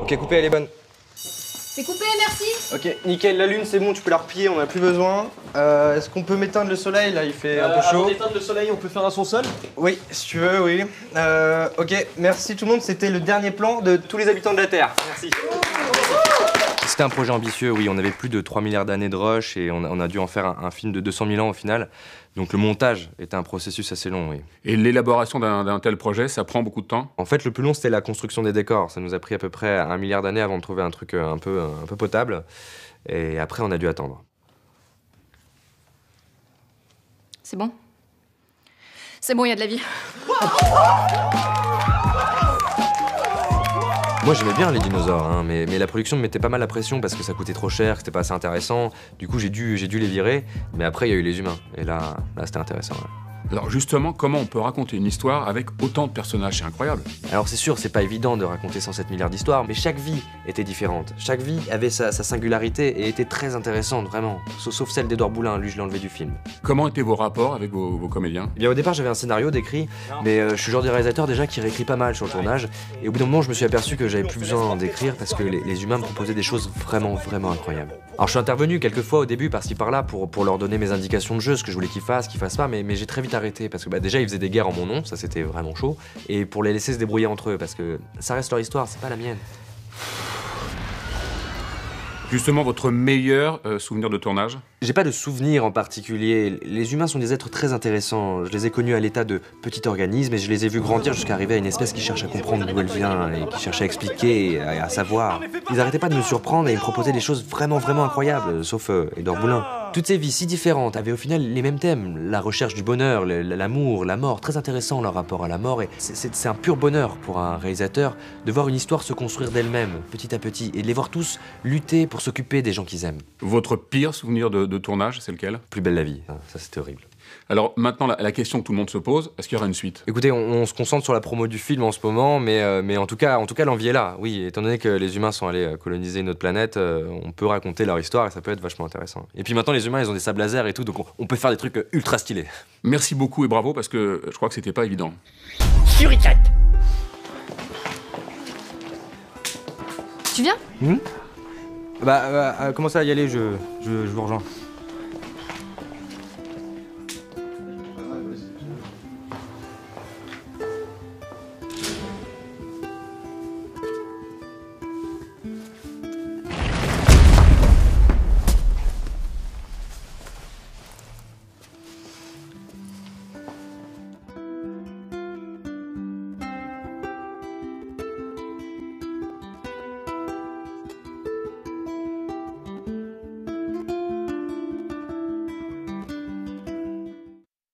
Ok, coupée, elle est bonne. C'est coupé, merci. Ok, nickel, la lune c'est bon, tu peux la replier, on en a plus besoin. Est-ce qu'on peut m'éteindre le soleil là, il fait un peu chaud. Avant d'éteindre le soleil, on peut faire un son seul? Oui, si tu veux, oui. Ok, merci tout le monde, c'était le dernier plan de tous les habitants de la Terre. Merci. C'était un projet ambitieux, oui, on avait plus de 3 milliards d'années de rush et on a dû en faire un film de 200 000 ans au final. Donc le montage était un processus assez long, oui. Et l'élaboration d'un tel projet, ça prend beaucoup de temps? En fait, le plus long, c'était la construction des décors. Ça nous a pris à peu près 1 milliard d'années avant de trouver un truc un peu potable. Et après, on a dû attendre. C'est bon. C'est bon, il y a de la vie. Moi j'aimais bien les dinosaures, hein, mais la production me mettait pas mal la pression parce que ça coûtait trop cher, que c'était pas assez intéressant. Du coup j'ai dû les virer, mais après il y a eu les humains. Et là c'était intéressant. Ouais. Alors justement, comment on peut raconter une histoire avec autant de personnages? C'est incroyable. Alors c'est sûr, c'est pas évident de raconter 107 milliards d'histoires, mais chaque vie était différente. Chaque vie avait sa singularité et était très intéressante, vraiment. Sauf celle d'Édouard Boulin, lui je l'ai enlevé du film. Comment étaient vos rapports avec vos comédiens? Eh bien au départ j'avais un scénario d'écrit, mais je suis le genre de réalisateur déjà qui réécrit pas mal sur le tournage. Et au bout d'un moment je me suis aperçu que j'avais plus besoin d'écrire parce que les humains me proposaient des choses vraiment incroyables. Alors je suis intervenu quelques fois au début par-ci par-là pour leur donner mes indications de jeu, ce que je voulais qu'ils fassent pas, mais j'ai très vite arrêté parce que déjà ils faisaient des guerres en mon nom, ça c'était vraiment chaud, et pour les laisser se débrouiller entre eux parce que ça reste leur histoire, c'est pas la mienne. Justement, votre meilleur souvenir de tournage? J'ai pas de souvenir en particulier. Les humains sont des êtres très intéressants. Je les ai connus à l'état de petit organisme et je les ai vus grandir jusqu'à arriver à une espèce qui cherche à comprendre d'où elle vient et qui cherche à expliquer et à savoir. Ils arrêtaient pas de me surprendre et ils me proposaient des choses vraiment incroyables, sauf Édouard Boulin. Toutes ces vies si différentes avaient au final les mêmes thèmes. La recherche du bonheur, l'amour, la mort. Très intéressant leur rapport à la mort et c'est un pur bonheur pour un réalisateur de voir une histoire se construire d'elle-même, petit à petit, et de les voir tous lutter pour s'occuper des gens qu'ils aiment. Votre pire souvenir de tournage, c'est lequel? Plus belle la vie, ça c'était horrible. Alors maintenant, la question que tout le monde se pose, est-ce qu'il y aura une suite? Écoutez, on se concentre sur la promo du film en ce moment, mais en tout cas l'envie est là. Oui, étant donné que les humains sont allés coloniser une autre planète, on peut raconter leur histoire et ça peut être vachement intéressant. Et puis maintenant, les humains, ils ont des sabres laser et tout, donc on peut faire des trucs ultra stylés. Merci beaucoup et bravo, parce que je crois que c'était pas évident. Suricate. Tu viens? Commencez à y aller, je vous rejoins.